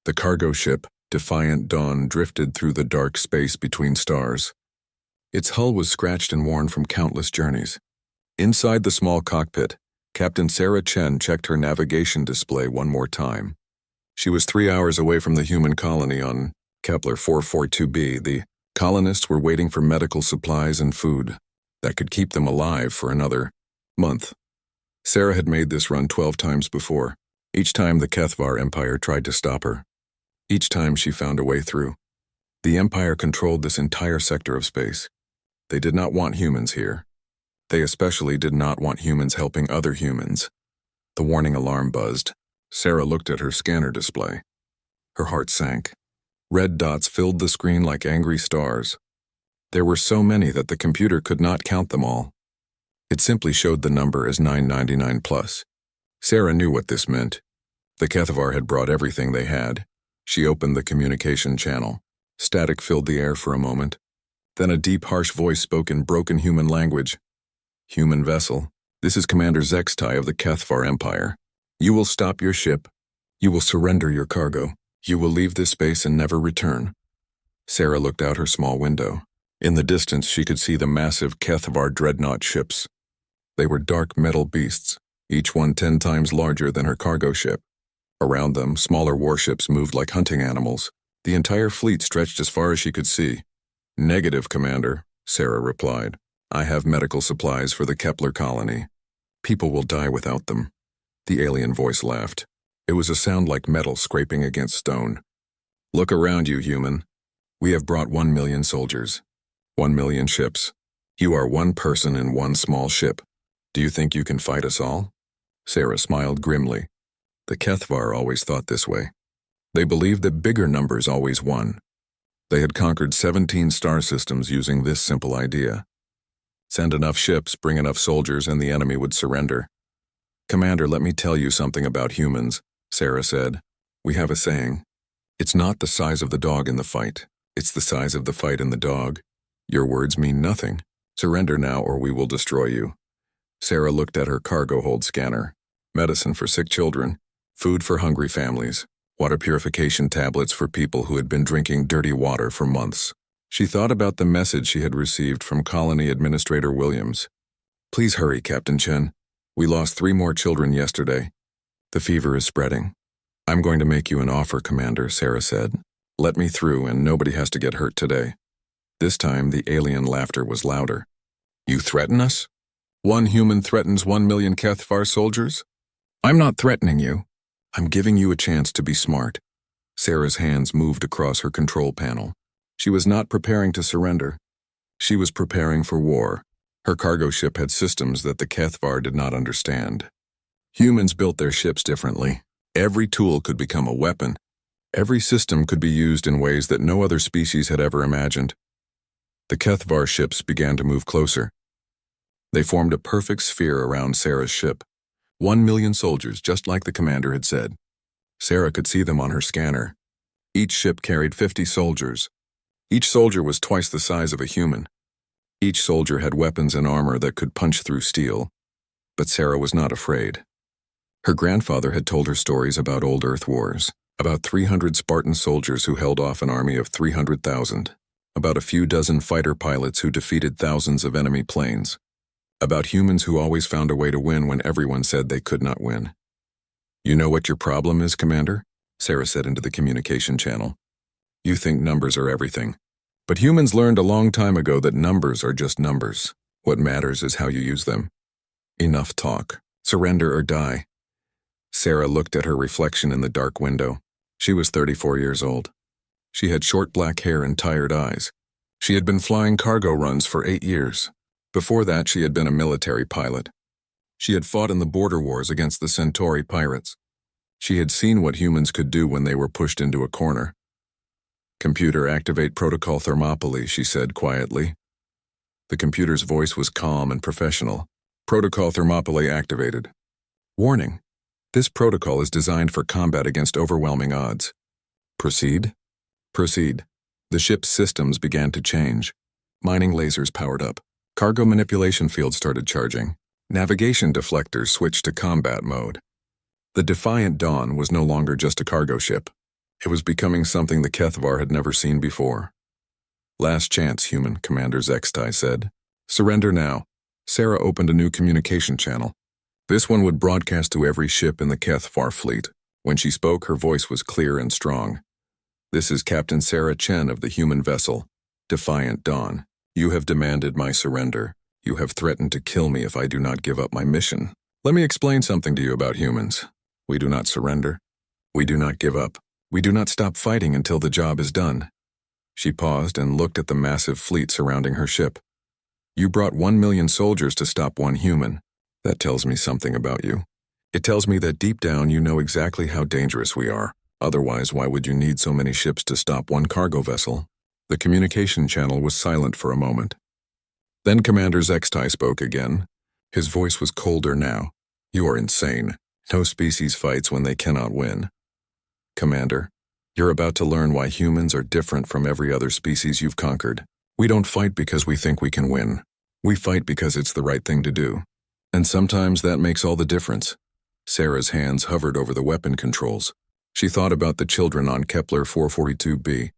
The cargo ship, Defiant Dawn, drifted through the dark space between stars. Its hull was scratched and worn from countless journeys. Inside the small cockpit, Captain Sarah Chen checked her navigation display one more time. She was 3 hours away from the human colony on Kepler 442b. The colonists were waiting for medical supplies and food that could keep them alive for another month. Sarah had made this run 12 times before. Each time the HFY Empire tried to stop her. Each time she found a way through. The Empire controlled this entire sector of space. They did not want humans here. They especially did not want humans helping other humans. The warning alarm buzzed. Sarah looked at her scanner display. Her heart sank. Red dots filled the screen like angry stars. There were so many that the computer could not count them all. It simply showed the number as 999 plus. Sarah knew what this meant. The HFY had brought everything they had. She opened the communication channel. Static filled the air for a moment. Then a deep, harsh voice spoke in broken human language. Human vessel, this is Commander Zextai of the HFY Empire. You will stop your ship. You will surrender your cargo. You will leave this space and never return. Sarah looked out her small window. In the distance, she could see the massive HFY dreadnought ships. They were dark metal beasts, each one 10 times larger than her cargo ship. Around them, smaller warships moved like hunting animals. The entire fleet stretched as far as she could see. Negative, Commander, Sarah replied. I have medical supplies for the Kepler colony. People will die without them. The alien voice laughed. It was a sound like metal scraping against stone. Look around you, human. We have brought 1 million soldiers. 1 million ships. You are one person in one small ship. Do you think you can fight us all? Sarah smiled grimly. The HFY always thought this way. They believed that bigger numbers always won. They had conquered 17 star systems using this simple idea. Send enough ships, bring enough soldiers, and the enemy would surrender. Commander, let me tell you something about humans, Sarah said. We have a saying. It's not the size of the dog in the fight. It's the size of the fight in the dog. Your words mean nothing. Surrender now or we will destroy you. Sarah looked at her cargo hold scanner. Medicine for sick children. Food for hungry families. Water purification tablets for people who had been drinking dirty water for months. She thought about the message she had received from Colony Administrator Williams. Please hurry, Captain Chen. We lost 3 more children yesterday. The fever is spreading. I'm going to make you an offer, Commander, Sarah said. Let me through and nobody has to get hurt today. This time the alien laughter was louder. You threaten us? 1 human threatens 1 million HFY soldiers? I'm not threatening you. I'm giving you a chance to be smart. Sarah's hands moved across her control panel. She was not preparing to surrender. She was preparing for war. Her cargo ship had systems that the HFY did not understand. Humans built their ships differently. Every tool could become a weapon. Every system could be used in ways that no other species had ever imagined. The HFY ships began to move closer. They formed a perfect sphere around Sarah's ship. 1 million soldiers, just like the commander had said. Sarah could see them on her scanner. Each ship carried 50 soldiers. Each soldier was twice the size of a human. Each soldier had weapons and armor that could punch through steel. But Sarah was not afraid. Her grandfather had told her stories about old Earth wars, about 300 Spartan soldiers who held off an army of 300,000, about a few dozen fighter pilots who defeated thousands of enemy planes, about humans who always found a way to win when everyone said they could not win. You know what your problem is, Commander? Sarah said into the communication channel. You think numbers are everything. But humans learned a long time ago that numbers are just numbers. What matters is how you use them. Enough talk. Surrender or die. Sarah looked at her reflection in the dark window. She was 34 years old. She had short black hair and tired eyes. She had been flying cargo runs for 8 years. Before that, she had been a military pilot. She had fought in the border wars against the Centauri pirates. She had seen what humans could do when they were pushed into a corner. Computer, activate protocol Thermopylae, she said quietly. The computer's voice was calm and professional. Protocol Thermopylae activated. Warning. This protocol is designed for combat against overwhelming odds. Proceed? Proceed. The ship's systems began to change. Mining lasers powered up. Cargo manipulation fields started charging. Navigation deflectors switched to combat mode. The Defiant Dawn was no longer just a cargo ship. It was becoming something the Kethvar had never seen before. "Last chance, human," Commander Zextai said. "Surrender now." Sarah opened a new communication channel. This one would broadcast to every ship in the Kethvar fleet. When she spoke, her voice was clear and strong. "This is Captain Sarah Chen of the human vessel, Defiant Dawn. You have demanded my surrender. You have threatened to kill me if I do not give up my mission. Let me explain something to you about humans. We do not surrender. We do not give up. We do not stop fighting until the job is done." She paused and looked at the massive fleet surrounding her ship. "You brought 1,000,000 soldiers to stop one human. That tells me something about you. It tells me that deep down you know exactly how dangerous we are. Otherwise, why would you need so many ships to stop one cargo vessel?" The communication channel was silent for a moment. Then Commander Zextai spoke again. His voice was colder now. "You are insane. No species fights when they cannot win. Commander, you're about to learn why humans are different from every other species you've conquered. We don't fight because we think we can win. We fight because it's the right thing to do. And sometimes that makes all the difference." Sarah's hands hovered over the weapon controls. She thought about the children on Kepler 442b.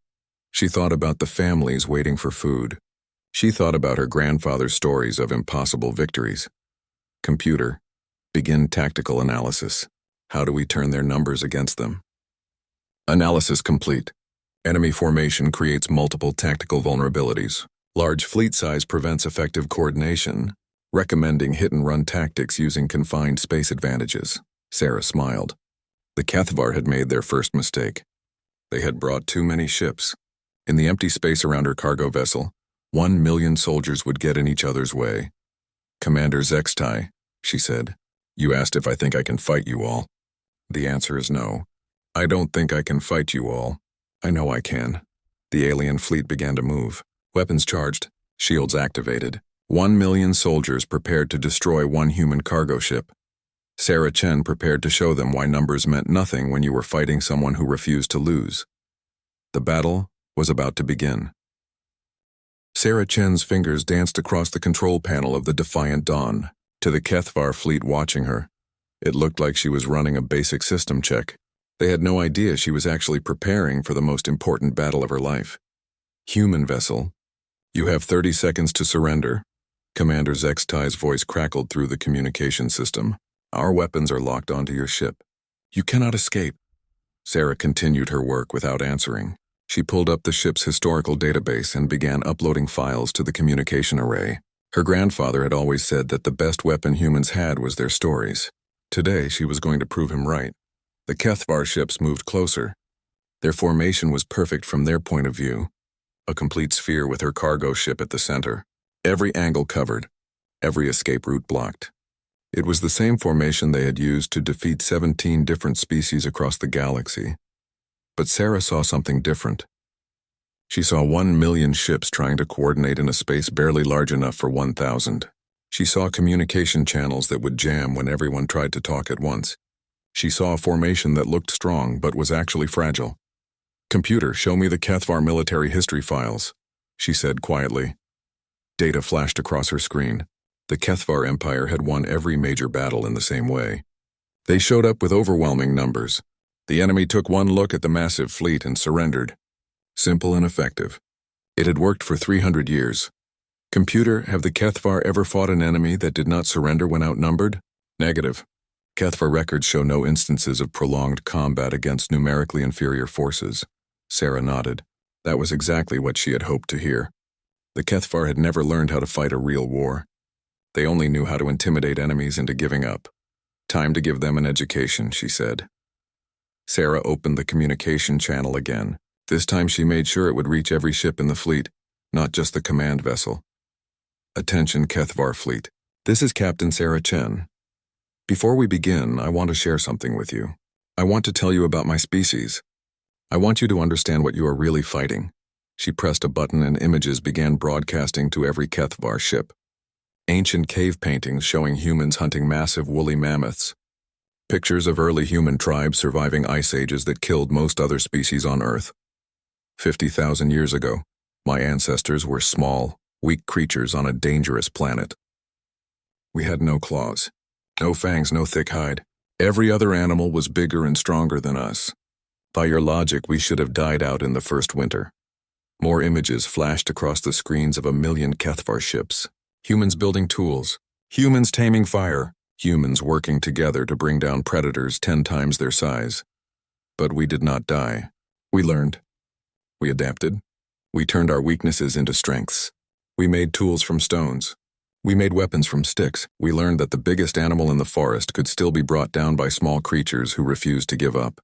She thought about the families waiting for food. She thought about her grandfather's stories of impossible victories. "Computer, begin tactical analysis. How do we turn their numbers against them?" Analysis complete. Enemy formation creates multiple tactical vulnerabilities. Large fleet size prevents effective coordination, recommending hit-and-run tactics using confined space advantages. Sarah smiled. The Kethvar had made their first mistake. They had brought too many ships. In the empty space around her cargo vessel, 1,000,000 soldiers would get in each other's way. "Commander Zextai," she said, "you asked if I think I can fight you all. The answer is no. I don't think I can fight you all. I know I can." The alien fleet began to move. Weapons charged, shields activated. 1,000,000 soldiers prepared to destroy one human cargo ship. Sarah Chen prepared to show them why numbers meant nothing when you were fighting someone who refused to lose. The battle was about to begin. Sarah Chen's fingers danced across the control panel of the Defiant Dawn, to the Kethvar fleet watching her. It looked like she was running a basic system check. They had no idea she was actually preparing for the most important battle of her life. "Human vessel, you have 30 seconds to surrender." Commander Zextai's voice crackled through the communication system. "Our weapons are locked onto your ship. You cannot escape." Sarah continued her work without answering. She pulled up the ship's historical database and began uploading files to the communication array. Her grandfather had always said that the best weapon humans had was their stories. Today, she was going to prove him right. The Kethvar ships moved closer. Their formation was perfect from their point of view. A complete sphere with her cargo ship at the center. Every angle covered. Every escape route blocked. It was the same formation they had used to defeat 17 different species across the galaxy. But Sarah saw something different. She saw 1,000,000 ships trying to coordinate in a space barely large enough for 1,000. She saw communication channels that would jam when everyone tried to talk at once. She saw a formation that looked strong but was actually fragile. "Computer, show me the Kethvar military history files," she said quietly. Data flashed across her screen. The Kethvar Empire had won every major battle in the same way. They showed up with overwhelming numbers. The enemy took one look at the massive fleet and surrendered. Simple and effective. It had worked for 300 years. "Computer, have the Kethvar ever fought an enemy that did not surrender when outnumbered?" "Negative. Kethvar records show no instances of prolonged combat against numerically inferior forces." Sarah nodded. That was exactly what she had hoped to hear. The Kethvar had never learned how to fight a real war. They only knew how to intimidate enemies into giving up. "Time to give them an education," she said. Sarah opened the communication channel again. This time she made sure it would reach every ship in the fleet, not just the command vessel. "Attention, Kethvar fleet. This is Captain Sarah Chen. Before we begin, I want to share something with you. I want to tell you about my species. I want you to understand what you are really fighting." She pressed a button and images began broadcasting to every Kethvar ship. Ancient cave paintings showing humans hunting massive woolly mammoths. Pictures of early human tribes surviving ice ages that killed most other species on Earth. 50,000 years ago, my ancestors were small, weak creatures on a dangerous planet. We had no claws, no fangs, no thick hide. Every other animal was bigger and stronger than us. By your logic, we should have died out in the first winter. More images flashed across the screens of a million HFY ships. Humans building tools. Humans taming fire. Humans working together to bring down predators 10 times their size. But we did not die. We learned. We adapted. We turned our weaknesses into strengths. We made tools from stones. We made weapons from sticks. We learned that the biggest animal in the forest could still be brought down by small creatures who refused to give up.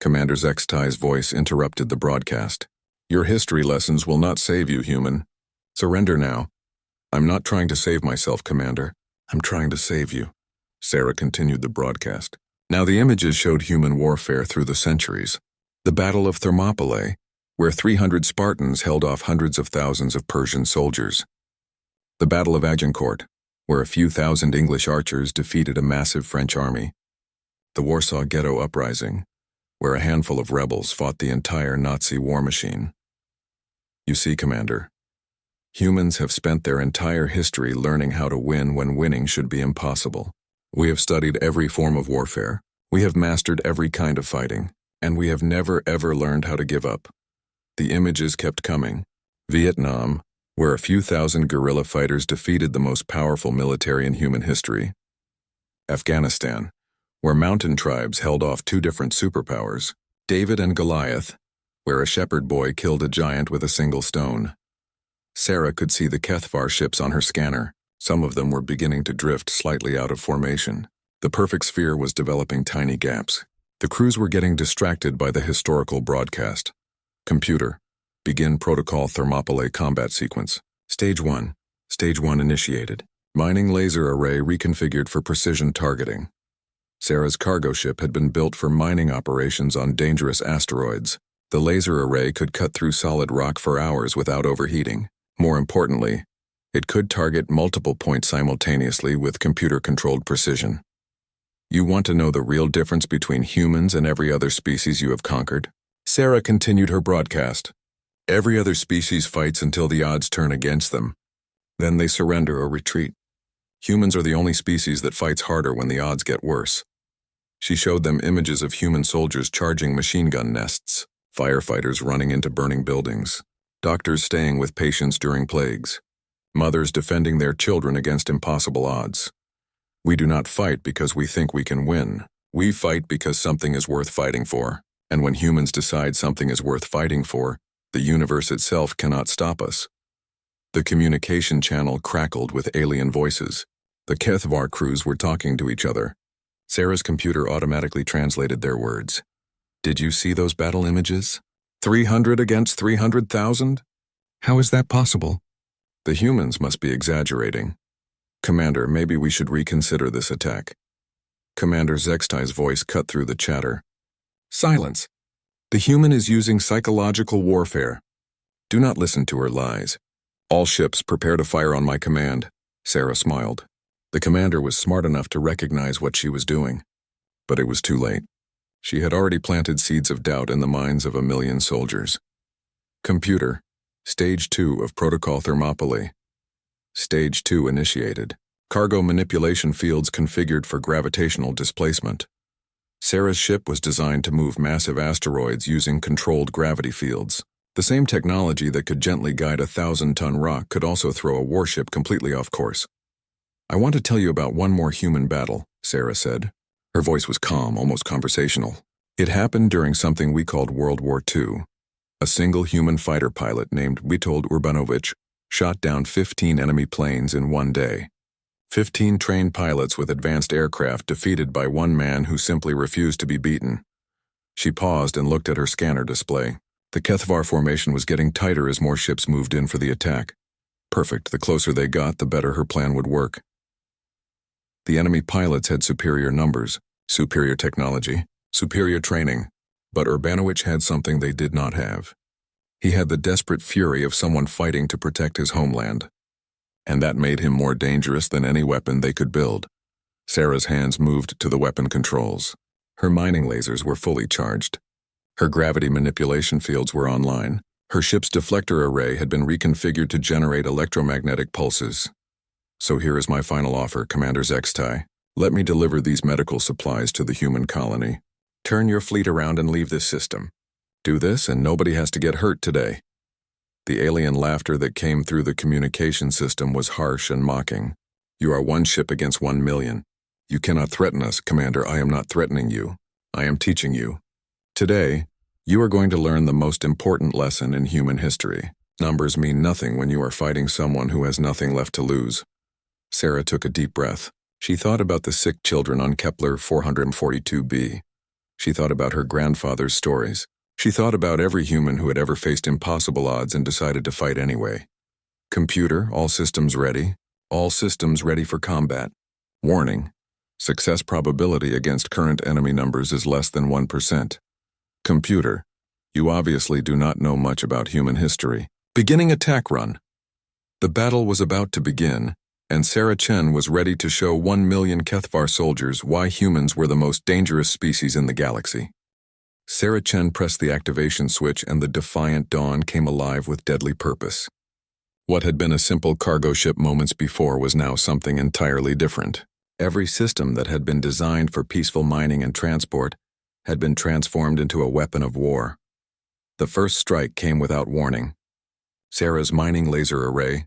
Commander Zextai's voice interrupted the broadcast. Your history lessons will not save you, human. Surrender now. I'm not trying to save myself, Commander. I'm trying to save you. Sarah continued the broadcast. Now the images showed human warfare through the centuries. The Battle of Thermopylae, where 300 Spartans held off hundreds of thousands of Persian soldiers. The Battle of Agincourt, where a few thousand English archers defeated a massive French army. The Warsaw Ghetto Uprising, where a handful of rebels fought the entire Nazi war machine. You see, Commander, humans have spent their entire history learning how to win when winning should be impossible. We have studied every form of warfare. We have mastered every kind of fighting, and we have never ever learned how to give up. The images kept coming. Vietnam, where a few thousand guerrilla fighters defeated the most powerful military in human history. Afghanistan, where mountain tribes held off 2 different superpowers. David and Goliath, where a shepherd boy killed a giant with a single stone. Sarah could see the HFY ships on her scanner. Some of them were beginning to drift slightly out of formation. The perfect sphere was developing tiny gaps. The crews were getting distracted by the historical broadcast. Computer, begin protocol Thermopylae combat sequence. Stage 1. Stage 1 initiated. Mining laser array reconfigured for precision targeting. Sarah's cargo ship had been built for mining operations on dangerous asteroids. The laser array could cut through solid rock for hours without overheating. More importantly, it could target multiple points simultaneously with computer-controlled precision. You want to know the real difference between humans and every other species you have conquered? Sarah continued her broadcast. Every other species fights until the odds turn against them. Then they surrender or retreat. Humans are the only species that fights harder when the odds get worse. She showed them images of human soldiers charging machine gun nests, firefighters running into burning buildings, doctors staying with patients during plagues, mothers defending their children against impossible odds. We do not fight because we think we can win. We fight because something is worth fighting for. And when humans decide something is worth fighting for, the universe itself cannot stop us. The communication channel crackled with alien voices. The HFY crews were talking to each other. Sarah's computer automatically translated their words. Did you see those battle images? 300 against 300,000? How is that possible? The humans must be exaggerating. Commander, maybe we should reconsider this attack. Commander Zextai's voice cut through the chatter. Silence. The human is using psychological warfare. Do not listen to her lies. All ships prepare to fire on my command. Sarah smiled. The commander was smart enough to recognize what she was doing. But it was too late. She had already planted seeds of doubt in the minds of a million soldiers. Computer, Stage 2 of Protocol Thermopylae. Stage 2 initiated. Cargo manipulation fields configured for gravitational displacement. Sarah's ship was designed to move massive asteroids using controlled gravity fields. The same technology that could gently guide a 1,000-ton rock could also throw a warship completely off course. I want to tell you about one more human battle, Sarah said. Her voice was calm, almost conversational. It happened during something we called World War II. A single human fighter pilot named Witold Urbanowicz shot down 15 enemy planes in one day. 15 trained pilots with advanced aircraft defeated by one man who simply refused to be beaten. She paused and looked at her scanner display. The HFY formation was getting tighter as more ships moved in for the attack. Perfect. The closer they got, the better her plan would work. The enemy pilots had superior numbers, superior technology, superior training, but Urbanowicz had something they did not have. He had the desperate fury of someone fighting to protect his homeland. And that made him more dangerous than any weapon they could build. Sarah's hands moved to the weapon controls. Her mining lasers were fully charged. Her gravity manipulation fields were online. Her ship's deflector array had been reconfigured to generate electromagnetic pulses. So here is my final offer, Commander Zextai. Let me deliver these medical supplies to the human colony. Turn your fleet around and leave this system. Do this and nobody has to get hurt today." The alien laughter that came through the communication system was harsh and mocking. "You are one ship against 1,000,000. You cannot threaten us, Commander. I am not threatening you. I am teaching you. Today, you are going to learn the most important lesson in human history. Numbers mean nothing when you are fighting someone who has nothing left to lose." Sarah took a deep breath. She thought about the sick children on Kepler 442b. She thought about her grandfather's stories. She thought about every human who had ever faced impossible odds and decided to fight anyway. "Computer, all systems ready. All systems ready for combat. Warning. Success probability against current enemy numbers is less than 1%. Computer, you obviously do not know much about human history. Beginning attack run." The battle was about to begin, and Sarah Chen was ready to show 1,000,000 Kethvar soldiers why humans were the most dangerous species in the galaxy. Sarah Chen pressed the activation switch and the defiant dawn came alive with deadly purpose. What had been a simple cargo ship moments before was now something entirely different. Every system that had been designed for peaceful mining and transport had been transformed into a weapon of war. The first strike came without warning. Sarah's mining laser array,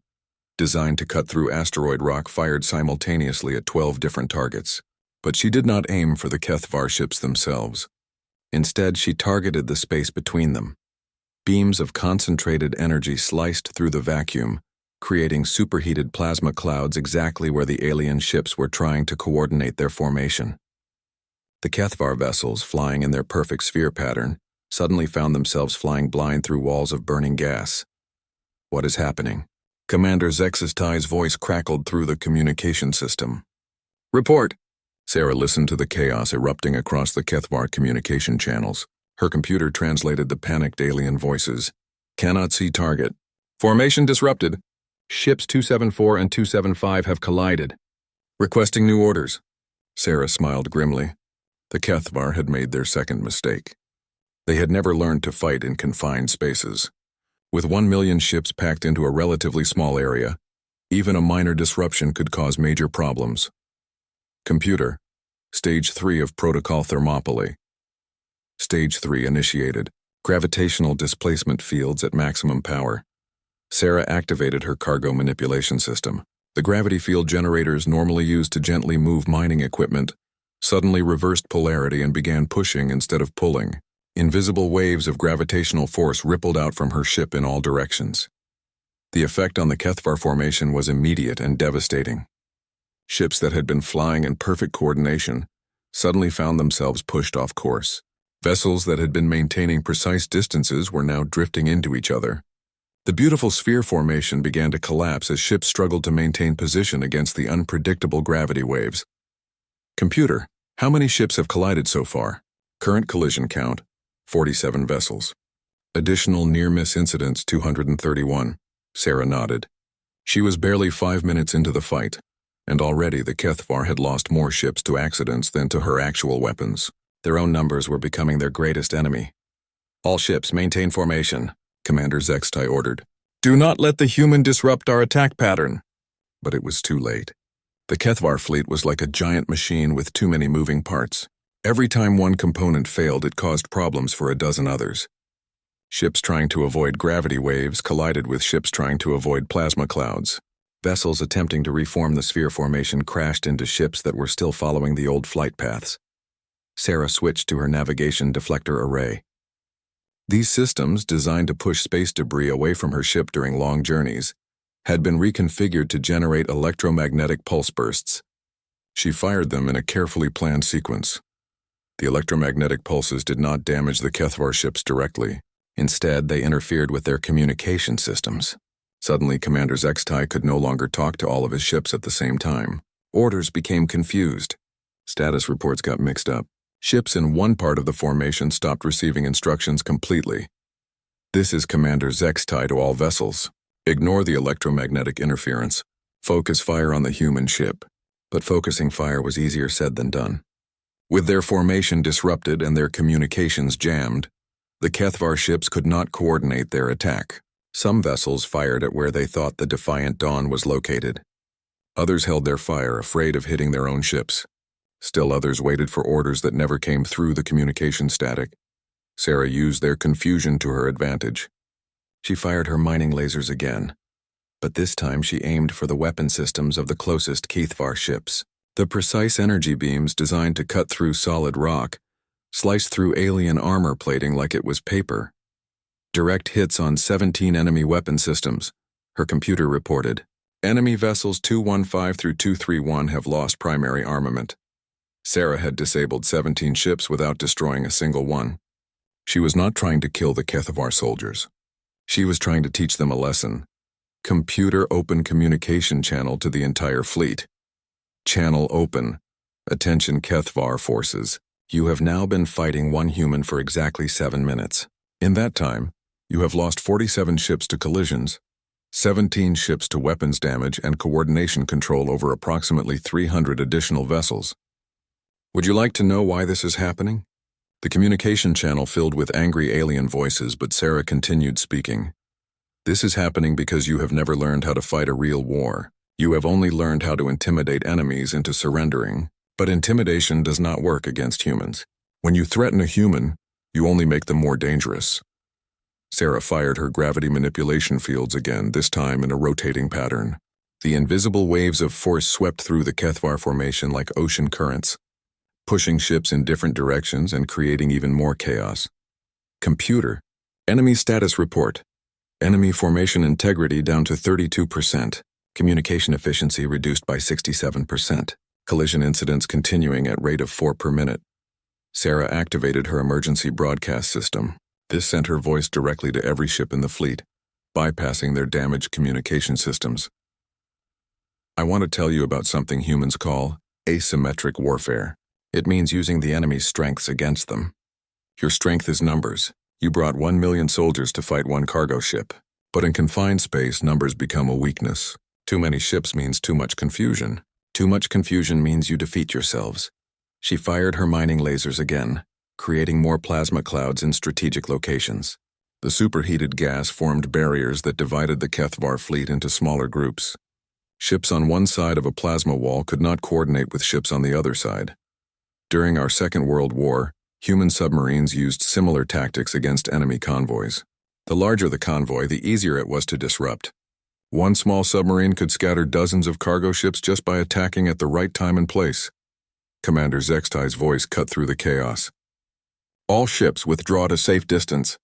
designed to cut through asteroid rock, fired simultaneously at 12 different targets. But she did not aim for the Kethvar ships themselves. Instead, she targeted the space between them. Beams of concentrated energy sliced through the vacuum, creating superheated plasma clouds exactly where the alien ships were trying to coordinate their formation. The Kethvar vessels, flying in their perfect sphere pattern, suddenly found themselves flying blind through walls of burning gas. "What is happening?" Commander Zexistai's voice crackled through the communication system. "Report!" Sarah listened to the chaos erupting across the Kethvar communication channels. Her computer translated the panicked alien voices. "Cannot see target. Formation disrupted. Ships 274 and 275 have collided. Requesting new orders." Sarah smiled grimly. The Kethvar had made their second mistake. They had never learned to fight in confined spaces. With 1,000,000 ships packed into a relatively small area, even a minor disruption could cause major problems. "Computer, Stage 3 of Protocol Thermopylae." Stage 3 initiated. Gravitational displacement fields at maximum power. Sarah activated her cargo manipulation system. The gravity field generators normally used to gently move mining equipment suddenly reversed polarity and began pushing instead of pulling. Invisible waves of gravitational force rippled out from her ship in all directions. The effect on the Kethvar formation was immediate and devastating. Ships that had been flying in perfect coordination suddenly found themselves pushed off course. Vessels that had been maintaining precise distances were now drifting into each other. The beautiful sphere formation began to collapse as ships struggled to maintain position against the unpredictable gravity waves. "Computer, how many ships have collided so far?" Current collision count, 47 vessels. Additional near-miss incidents, 231. Sarah nodded. She was barely 5 minutes into the fight, and already the Kethvar had lost more ships to accidents than to her actual weapons. Their own numbers were becoming their greatest enemy. "All ships maintain formation," Commander Zextai ordered. "Do not let the human disrupt our attack pattern." But it was too late. The Kethvar fleet was like a giant machine with too many moving parts. Every time one component failed, it caused problems for a dozen others. Ships trying to avoid gravity waves collided with ships trying to avoid plasma clouds. Vessels attempting to reform the sphere formation crashed into ships that were still following the old flight paths. Sarah switched to her navigation deflector array. These systems, designed to push space debris away from her ship during long journeys, had been reconfigured to generate electromagnetic pulse bursts. She fired them in a carefully planned sequence. The electromagnetic pulses did not damage the Kethvar ships directly. Instead, they interfered with their communication systems. Suddenly, Commander Zextai could no longer talk to all of his ships at the same time. Orders became confused. Status reports got mixed up. Ships in one part of the formation stopped receiving instructions completely. "This is Commander Zextai to all vessels. Ignore the electromagnetic interference. Focus fire on the human ship." But focusing fire was easier said than done. With their formation disrupted and their communications jammed, the Kethvar ships could not coordinate their attack. Some vessels fired at where they thought the Defiant Dawn was located. Others held their fire, afraid of hitting their own ships. Still others waited for orders that never came through the communication static. Sarah used their confusion to her advantage. She fired her mining lasers again, but this time she aimed for the weapon systems of the closest HFY ships. The precise energy beams designed to cut through solid rock, slice through alien armor plating like it was paper. Direct hits on 17 enemy weapon systems, her computer reported. Enemy vessels 215 through 231 have lost primary armament. Sarah had disabled 17 ships without destroying a single one. She was not trying to kill the HFY soldiers. She was trying to teach them a lesson. Computer open communication channel to the entire fleet. Channel open. Attention HFY forces. You have now been fighting one human for exactly 7 minutes. In that time, you have lost 47 ships to collisions, 17 ships to weapons damage and coordination control over approximately 300 additional vessels. Would you like to know why this is happening? The communication channel filled with angry alien voices, but Sarah continued speaking. This is happening because you have never learned how to fight a real war. You have only learned how to intimidate enemies into surrendering, but intimidation does not work against humans. When you threaten a human, you only make them more dangerous. Sarah fired her gravity manipulation fields again, this time in a rotating pattern. The invisible waves of force swept through the HFY formation like ocean currents, pushing ships in different directions and creating even more chaos. Computer. Enemy status report. Enemy formation integrity down to 32%. Communication efficiency reduced by 67%. Collision incidents continuing at rate of 4 per minute. Sarah activated her emergency broadcast system. This sent her voice directly to every ship in the fleet, bypassing their damaged communication systems. I want to tell you about something humans call asymmetric warfare. It means using the enemy's strengths against them. Your strength is numbers. You brought 1 million soldiers to fight one cargo ship. But in confined space, numbers become a weakness. Too many ships means too much confusion. Too much confusion means you defeat yourselves. She fired her mining lasers again, creating more plasma clouds in strategic locations. The superheated gas formed barriers that divided the HFY fleet into smaller groups. Ships on one side of a plasma wall could not coordinate with ships on the other side. During our Second World War, human submarines used similar tactics against enemy convoys. The larger the convoy, the easier it was to disrupt. One small submarine could scatter dozens of cargo ships just by attacking at the right time and place. Commander Zextai's voice cut through the chaos. All ships withdraw to safe distance.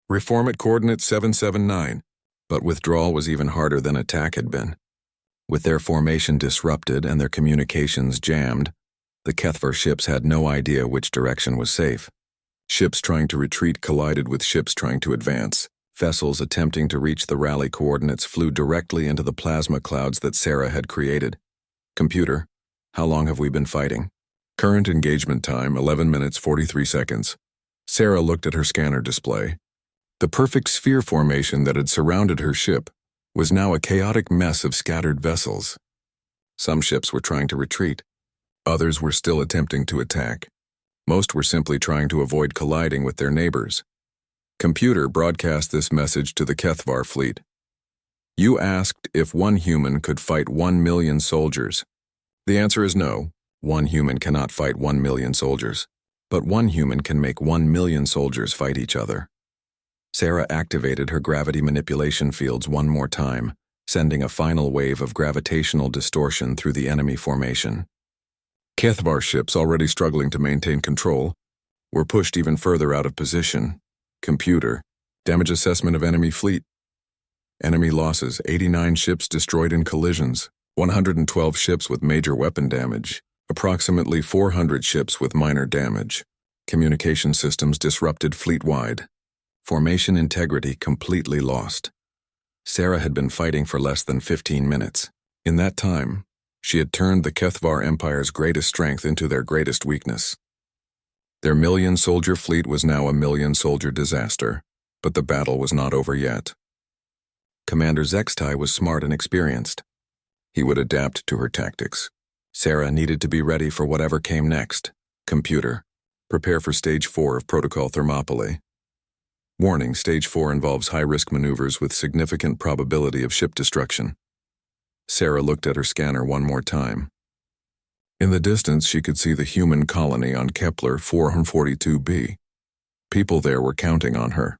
Reform at coordinate 779. But withdrawal was even harder than attack had been. With their formation disrupted and their communications jammed, the HFY ships had no idea which direction was safe. Ships trying to retreat collided with ships trying to advance. Vessels attempting to reach the rally coordinates flew directly into the plasma clouds that Sarah had created. Computer, how long have we been fighting? Current engagement time, 11 minutes 43 seconds. Sarah looked at her scanner display. The perfect sphere formation that had surrounded her ship was now a chaotic mess of scattered vessels. Some ships were trying to retreat. Others were still attempting to attack. Most were simply trying to avoid colliding with their neighbors. Computer broadcast this message to the HFY fleet. You asked if one human could fight 1 million soldiers. The answer is no. One human cannot fight 1 million soldiers. But one human can make 1 million soldiers fight each other. Sarah activated her gravity manipulation fields one more time, sending a final wave of gravitational distortion through the enemy formation. HFY ships, already struggling to maintain control, were pushed even further out of position. Computer, damage assessment of enemy fleet. Enemy losses, 89 ships destroyed in collisions, 112 ships with major weapon damage, approximately 400 ships with minor damage. Communication systems disrupted fleet-wide. Formation integrity completely lost. Sarah had been fighting for less than 15 minutes. In that time, she had turned the HFY Empire's greatest strength into their greatest weakness. Their million-soldier fleet was now a million-soldier disaster, but the battle was not over yet. Commander Zextai was smart and experienced. He would adapt to her tactics. Sarah needed to be ready for whatever came next. Computer, prepare for Stage 4 of Protocol Thermopylae. Warning, Stage 4 involves high-risk maneuvers with significant probability of ship destruction. Sarah looked at her scanner one more time. In the distance, she could see the human colony on Kepler 442b. People there were counting on her.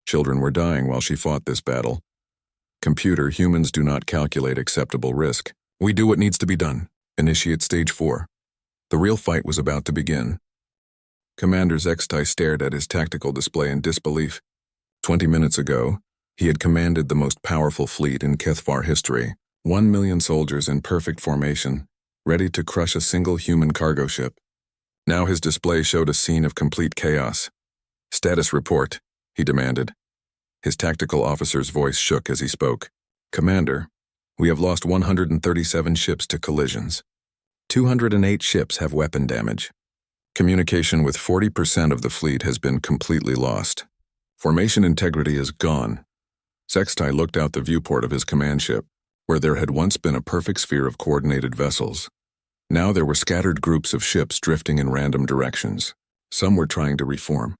Children were dying while she fought this battle. Computer, humans do not calculate acceptable risk. We do what needs to be done. Initiate stage 4. The real fight was about to begin. Commander Zextai stared at his tactical display in disbelief. 20 minutes ago, he had commanded the most powerful fleet in HFY history, 1 million soldiers in perfect formation, ready to crush a single human cargo ship. Now his display showed a scene of complete chaos. "Status report," he demanded. His tactical officer's voice shook as he spoke. "Commander, we have lost 137 ships to collisions. 208 ships have weapon damage. Communication with 40% of the fleet has been completely lost. Formation integrity is gone." Zextai looked out the viewport of his command ship, where there had once been a perfect sphere of coordinated vessels. Now there were scattered groups of ships drifting in random directions. Some were trying to reform.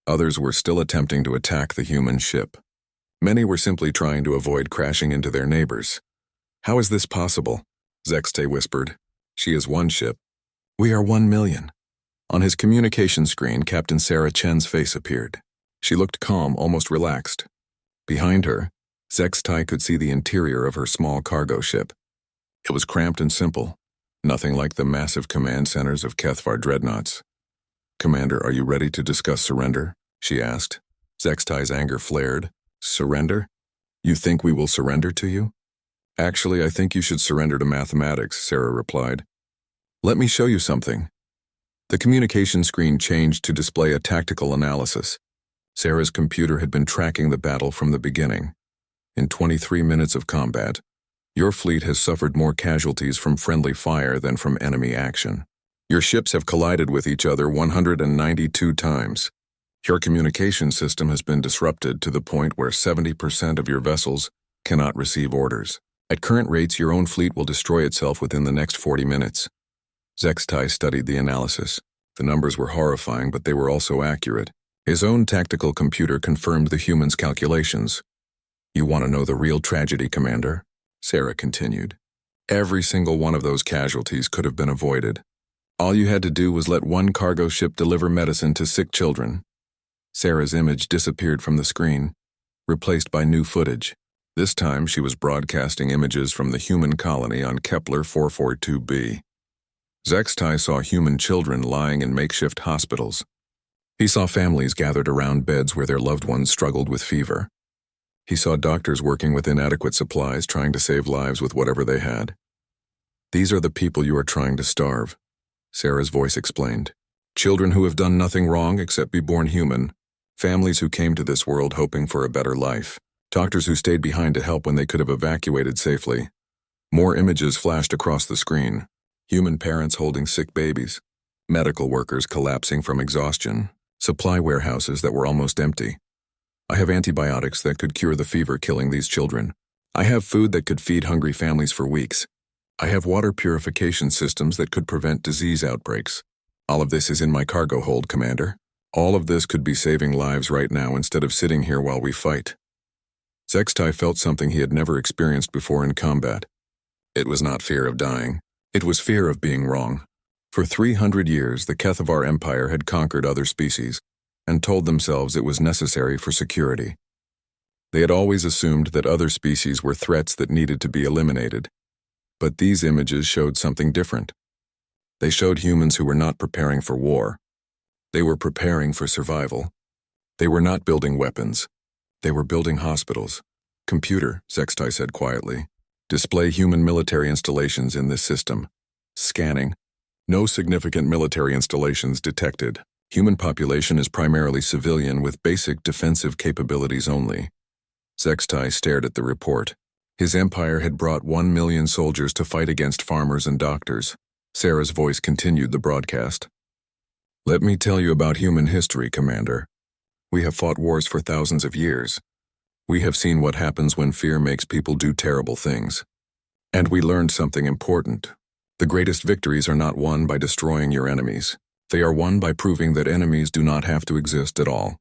Others were still attempting to attack the human ship. Many were simply trying to avoid crashing into their neighbors. "How is this possible?" Zextai whispered. "She is one ship. We are 1 million. On his communication screen, Captain Sarah Chen's face appeared. She looked calm, almost relaxed. Behind her, Zextai could see the interior of her small cargo ship. It was cramped and simple, nothing like the massive command centers of HFY dreadnoughts. "Commander, are you ready to discuss surrender?" she asked. Zextai's anger flared. "Surrender? You think we will surrender to you?" "Actually, I think you should surrender to mathematics," Sarah replied. "Let me show you something." The communication screen changed to display a tactical analysis. Sarah's computer had been tracking the battle from the beginning. In 23 minutes of combat, your fleet has suffered more casualties from friendly fire than from enemy action. Your ships have collided with each other 192 times. Your communication system has been disrupted to the point where 70% of your vessels cannot receive orders. At current rates, your own fleet will destroy itself within the next 40 minutes. Zextai studied the analysis. The numbers were horrifying, but they were also accurate. His own tactical computer confirmed the humans' calculations. "You want to know the real tragedy, Commander?" Sarah continued. "Every single one of those casualties could have been avoided. All you had to do was let one cargo ship deliver medicine to sick children." Sarah's image disappeared from the screen, replaced by new footage. This time she was broadcasting images from the human colony on Kepler 442b. Zextai saw human children lying in makeshift hospitals. He saw families gathered around beds where their loved ones struggled with fever. He saw doctors working with inadequate supplies, trying to save lives with whatever they had. "These are the people you are trying to starve," Sarah's voice explained. "Children who have done nothing wrong except be born human. Families who came to this world hoping for a better life. Doctors who stayed behind to help when they could have evacuated safely." More images flashed across the screen. Human parents holding sick babies. Medical workers collapsing from exhaustion. Supply warehouses that were almost empty. "I have antibiotics that could cure the fever killing these children. I have food that could feed hungry families for weeks. I have water purification systems that could prevent disease outbreaks. All of this is in my cargo hold, Commander. All of this could be saving lives right now instead of sitting here while we fight." Zextai felt something he had never experienced before in combat. It was not fear of dying. It was fear of being wrong. For 300 years, the HFY Empire had conquered other species and told themselves it was necessary for security. They had always assumed that other species were threats that needed to be eliminated. But these images showed something different. They showed humans who were not preparing for war. They were preparing for survival. They were not building weapons. They were building hospitals. "Computer," Zextai said quietly. "Display human military installations in this system." Scanning. No significant military installations detected. Human population is primarily civilian with basic defensive capabilities only. Zextai stared at the report. His empire had brought 1 million soldiers to fight against farmers and doctors. Sarah's voice continued the broadcast. "Let me tell you about human history, Commander. We have fought wars for thousands of years. We have seen what happens when fear makes people do terrible things. And we learned something important. The greatest victories are not won by destroying your enemies. They are won by proving that enemies do not have to exist at all."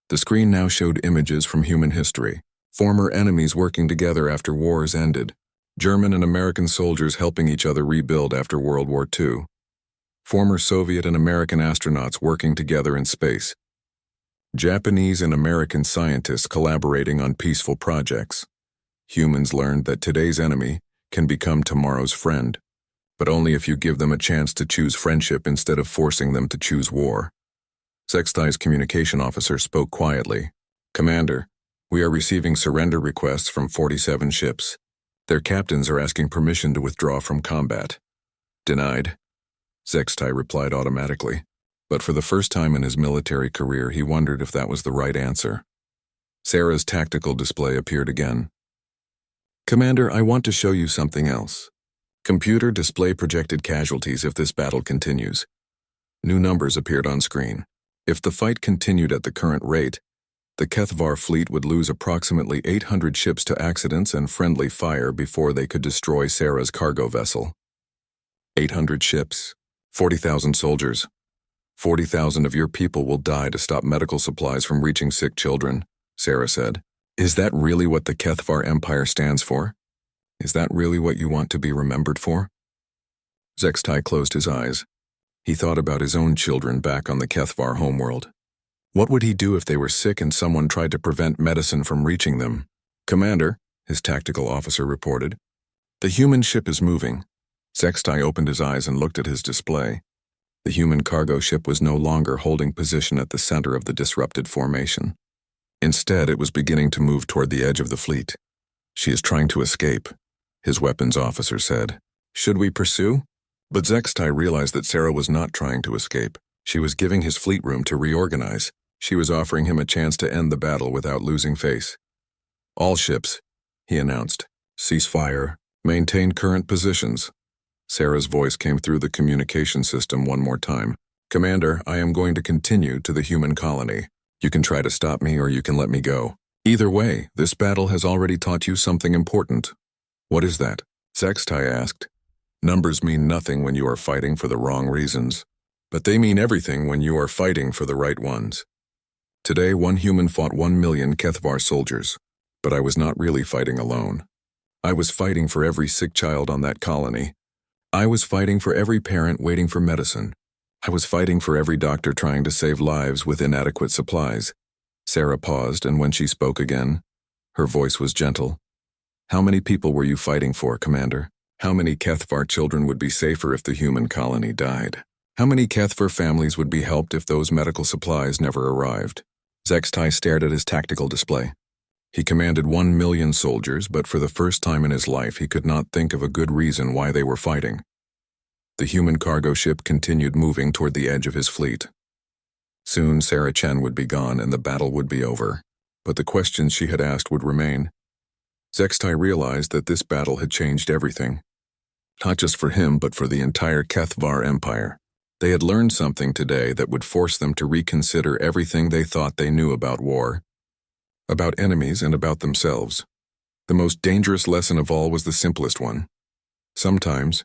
The screen now showed images from human history, former enemies working together after wars ended. German and American soldiers helping each other rebuild after World War II. Former Soviet and American astronauts working together in space. Japanese and American scientists collaborating on peaceful projects. Humans learned that today's enemy can become tomorrow's friend, but only if you give them a chance to choose friendship instead of forcing them to choose war. Sexti's communication officer spoke quietly. "Commander, we are receiving surrender requests from 47 ships. Their captains are asking permission to withdraw from combat." "Denied," Sextai replied automatically, but for the first time in his military career he wondered if that was the right answer. Sarah's tactical display appeared again. "Commander, I want to show you something else. Computer display projected casualties if this battle continues." New numbers appeared on screen. If the fight continued at the current rate, the Kethvar fleet would lose approximately 800 ships to accidents and friendly fire before they could destroy Sarah's cargo vessel. 800 ships, 40,000 soldiers. 40,000 of your people will die to stop medical supplies from reaching sick children, Sarah said. "Is that really what the Kethvar Empire stands for? Is that really what you want to be remembered for?" Sextai closed his eyes. He thought about his own children back on the Kethvar homeworld. What would he do if they were sick and someone tried to prevent medicine from reaching them? "Commander," his tactical officer reported. "The human ship is moving." Sextai opened his eyes and looked at his display. The human cargo ship was no longer holding position at the center of the disrupted formation. Instead, it was beginning to move toward the edge of the fleet. "She is trying to escape," his weapons officer said. "Should we pursue?" But Sextai realized that Sarah was not trying to escape. She was giving his fleet room to reorganize. She was offering him a chance to end the battle without losing face. "All ships," he announced, "cease fire. Maintain current positions." Sarah's voice came through the communication system one more time. "Commander, I am going to continue to the human colony. You can try to stop me or you can let me go. Either way, this battle has already taught you something important." "What is that?" Sextai asked. "Numbers mean nothing when you are fighting for the wrong reasons, but they mean everything when you are fighting for the right ones. Today, one human fought 1 million Kethvar soldiers, but I was not really fighting alone. I was fighting for every sick child on that colony. I was fighting for every parent waiting for medicine. I was fighting for every doctor trying to save lives with inadequate supplies." Sarah paused, and when she spoke again, her voice was gentle. "How many people were you fighting for, Commander? How many Kethvar children would be safer if the human colony died? How many Kethvar families would be helped if those medical supplies never arrived?" Sextai stared at his tactical display. He commanded 1 million soldiers, but for the first time in his life he could not think of a good reason why they were fighting. The human cargo ship continued moving toward the edge of his fleet. Soon Sarah Chen would be gone and the battle would be over, but the questions she had asked would remain. Sextai realized that this battle had changed everything. Not just for him, but for the entire Kethvar Empire. They had learned something today that would force them to reconsider everything they thought they knew about war, about enemies, and about themselves. The most dangerous lesson of all was the simplest one. Sometimes,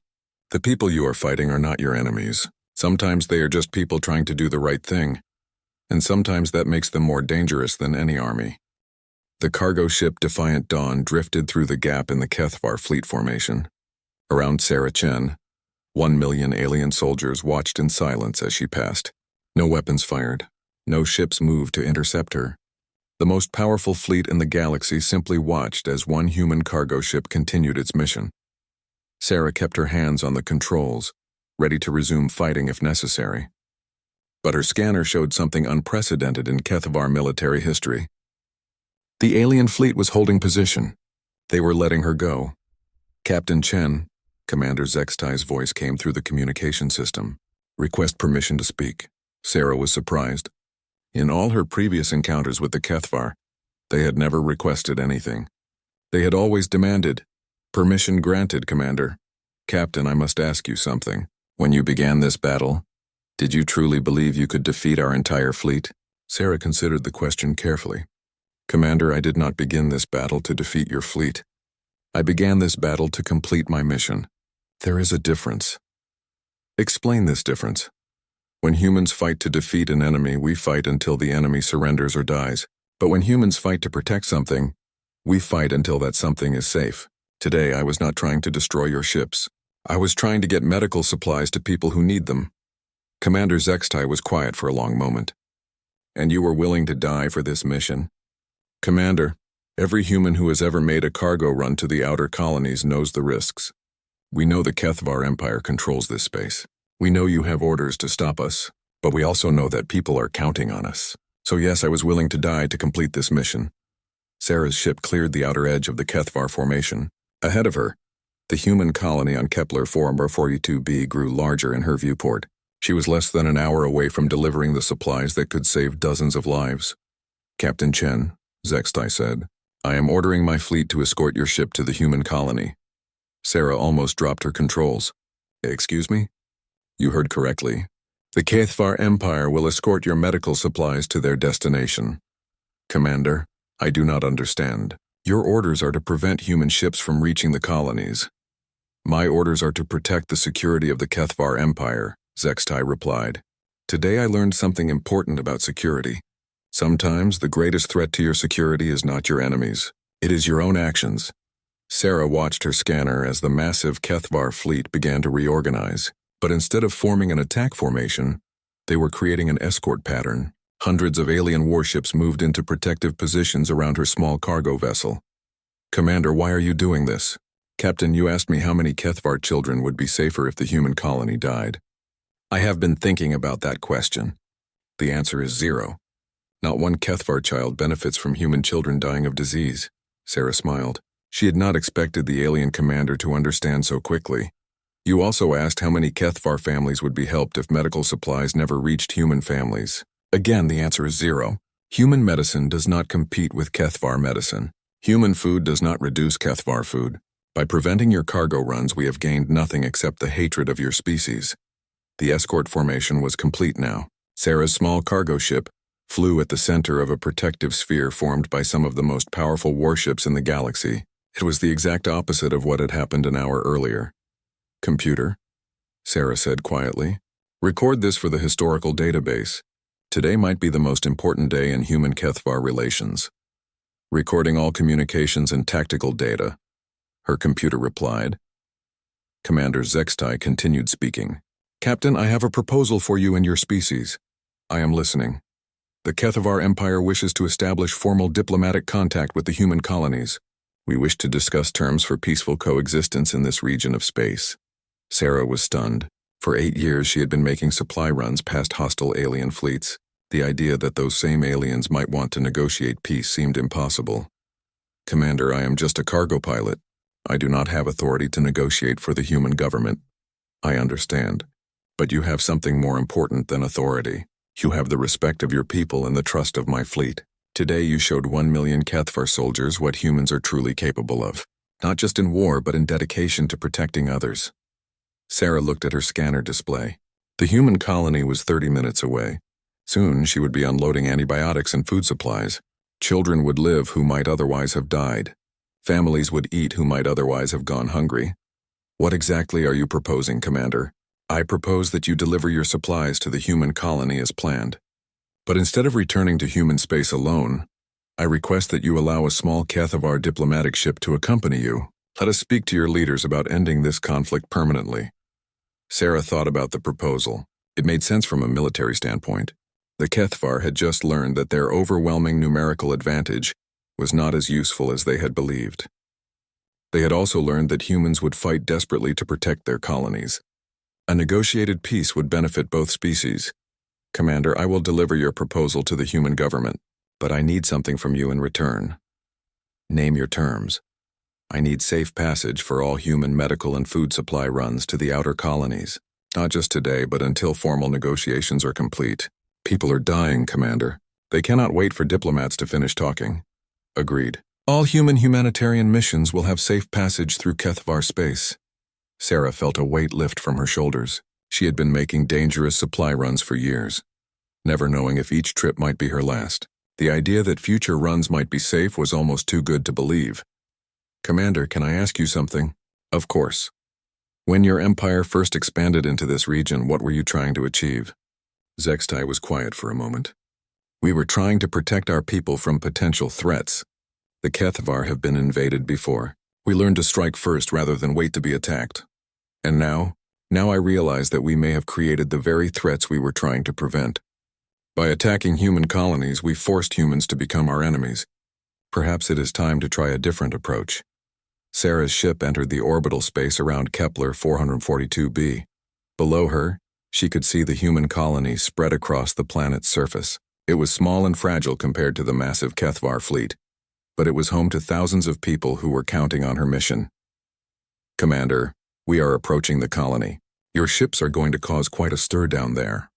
the people you are fighting are not your enemies. Sometimes they are just people trying to do the right thing, and sometimes that makes them more dangerous than any army. The cargo ship Defiant Dawn drifted through the gap in the Kethvar fleet formation. Around Sarah Chen, 1 million alien soldiers watched in silence as she passed. No weapons fired. No ships moved to intercept her. The most powerful fleet in the galaxy simply watched as one human cargo ship continued its mission. Sarah kept her hands on the controls, ready to resume fighting if necessary. But her scanner showed something unprecedented in Kethvar military history. The alien fleet was holding position. They were letting her go. "Captain Chen," Commander Sextai's voice came through the communication system. "Request permission to speak." Sarah was surprised. In all her previous encounters with the Kethvar, they had never requested anything. They had always demanded, "Permission granted, Commander." "Captain, I must ask you something. When you began this battle, did you truly believe you could defeat our entire fleet?" Sarah considered the question carefully. "Commander, I did not begin this battle to defeat your fleet. I began this battle to complete my mission. There is a difference." "Explain this difference." "When humans fight to defeat an enemy, we fight until the enemy surrenders or dies. But when humans fight to protect something, we fight until that something is safe." Today I was not trying to destroy your ships. I was trying to get medical supplies to people who need them. Commander Zextai was quiet for a long moment. And you were willing to die for this mission? Commander, every human who has ever made a cargo run to the outer colonies knows the risks. We know the Kethvar Empire controls this space. We know you have orders to stop us, but we also know that people are counting on us. So yes, I was willing to die to complete this mission. Sarah's ship cleared the outer edge of the Kethvar formation. Ahead of her, the human colony on Kepler 442b grew larger in her viewport. She was less than an hour away from delivering the supplies that could save dozens of lives. Captain Chen, Zextai said, I am ordering my fleet to escort your ship to the human colony. Sarah almost dropped her controls. Excuse me? You heard correctly. The Kethvar Empire will escort your medical supplies to their destination. Commander, I do not understand. Your orders are to prevent human ships from reaching the colonies. My orders are to protect the security of the Kethvar Empire, Zextai replied. Today I learned something important about security. Sometimes the greatest threat to your security is not your enemies. It is your own actions. Sarah watched her scanner as the massive Kethvar fleet began to reorganize. But instead of forming an attack formation, they were creating an escort pattern. Hundreds of alien warships moved into protective positions around her small cargo vessel. Commander, why are you doing this? Captain, you asked me how many Kethvar children would be safer if the human colony died. I have been thinking about that question. The answer is 0. Not one Kethvar child benefits from human children dying of disease. Sarah smiled. She had not expected the alien commander to understand so quickly. You also asked how many Kethvar families would be helped if medical supplies never reached human families. Again, the answer is 0. Human medicine does not compete with Kethvar medicine. Human food does not reduce Kethvar food. By preventing your cargo runs, we have gained nothing except the hatred of your species. The escort formation was complete now. Sarah's small cargo ship flew at the center of a protective sphere formed by some of the most powerful warships in the galaxy. It was the exact opposite of what had happened an hour earlier. Computer, Sarah said quietly, record this for the historical database. Today might be the most important day in human-Kethvar relations. Recording all communications and tactical data, her computer replied. Commander Zextai continued speaking. Captain, I have a proposal for you and your species. I am listening. The Kethvar Empire wishes to establish formal diplomatic contact with the human colonies. We wish to discuss terms for peaceful coexistence in this region of space. Sarah was stunned. For 8 years she had been making supply runs past hostile alien fleets. The idea that those same aliens might want to negotiate peace seemed impossible. Commander, I am just a cargo pilot. I do not have authority to negotiate for the human government. I understand. But you have something more important than authority. You have the respect of your people and the trust of my fleet. Today you showed 1 million Kethvar soldiers what humans are truly capable of. Not just in war, but in dedication to protecting others. Sarah looked at her scanner display. The human colony was 30 minutes away. Soon she would be unloading antibiotics and food supplies. Children would live who might otherwise have died. Families would eat who might otherwise have gone hungry. What exactly are you proposing, Commander? I propose that you deliver your supplies to the human colony as planned. But instead of returning to human space alone, I request that you allow a small Kethvar diplomatic ship to accompany you. Let us speak to your leaders about ending this conflict permanently. Sarah thought about the proposal. It made sense from a military standpoint. The Kethvar had just learned that their overwhelming numerical advantage was not as useful as they had believed. They had also learned that humans would fight desperately to protect their colonies. A negotiated peace would benefit both species. Commander, I will deliver your proposal to the human government, but I need something from you in return. Name your terms. I need safe passage for all human medical and food supply runs to the outer colonies. Not just today, but until formal negotiations are complete. People are dying, Commander. They cannot wait for diplomats to finish talking. Agreed. All human humanitarian missions will have safe passage through Kethvar space. Sarah felt a weight lift from her shoulders. She had been making dangerous supply runs for years, never knowing if each trip might be her last. The idea that future runs might be safe was almost too good to believe. Commander, can I ask you something? Of course. When your empire first expanded into this region, what were you trying to achieve? Zextai was quiet for a moment. We were trying to protect our people from potential threats. The Kethvar have been invaded before. We learned to strike first rather than wait to be attacked. And now I realize that we may have created the very threats we were trying to prevent. By attacking human colonies, we forced humans to become our enemies. Perhaps it is time to try a different approach. Sarah's ship entered the orbital space around Kepler 442b. Below her, she could see the human colony spread across the planet's surface. It was small and fragile compared to the massive Kethvar fleet, but it was home to thousands of people who were counting on her mission. Commander, we are approaching the colony. Your ships are going to cause quite a stir down there.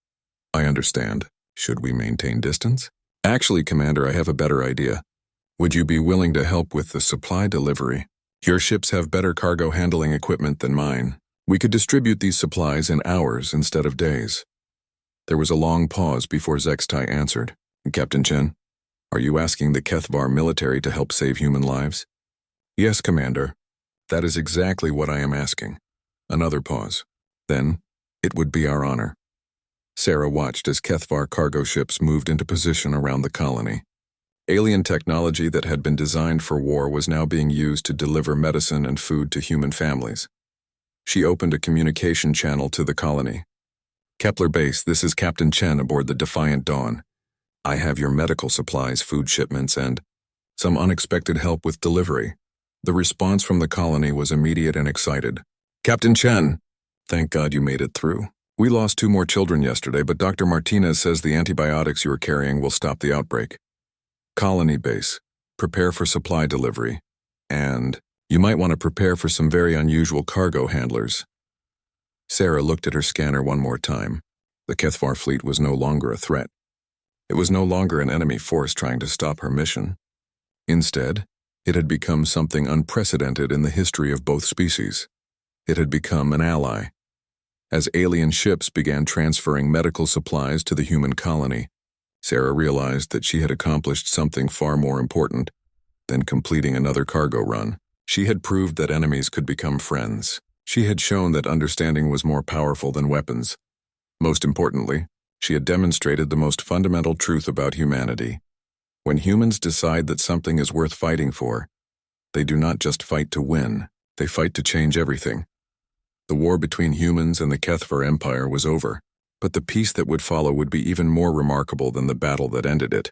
I understand. Should we maintain distance? Actually, Commander, I have a better idea. Would you be willing to help with the supply delivery? Your ships have better cargo handling equipment than mine. We could distribute these supplies in hours instead of days. There was a long pause before Zextai answered. Captain Chen, are you asking the Kethvar military to help save human lives? Yes, Commander. That is exactly what I am asking. Another pause. Then, it would be our honor. Sarah watched as Kethvar cargo ships moved into position around the colony. Alien technology that had been designed for war was now being used to deliver medicine and food to human families. She opened a communication channel to the colony. Kepler Base, this is Captain Chen aboard the Defiant Dawn. I have your medical supplies, food shipments, and some unexpected help with delivery. The response from the colony was immediate and excited. Captain Chen! Thank God you made it through. We lost 2 more children yesterday, but Dr. Martinez says the antibiotics you are carrying will stop the outbreak. Colony Base, prepare for supply delivery. And you might want to prepare for some very unusual cargo handlers. Sarah looked at her scanner one more time. The Kethvar fleet was no longer a threat. It was no longer an enemy force trying to stop her mission. Instead, it had become something unprecedented in the history of both species. It had become an ally. As alien ships began transferring medical supplies to the human colony, Sarah realized that she had accomplished something far more important than completing another cargo run. She had proved that enemies could become friends. She had shown that understanding was more powerful than weapons. Most importantly, she had demonstrated the most fundamental truth about humanity. When humans decide that something is worth fighting for, they do not just fight to win, they fight to change everything. The war between humans and the Kethvar Empire was over, but the peace that would follow would be even more remarkable than the battle that ended it.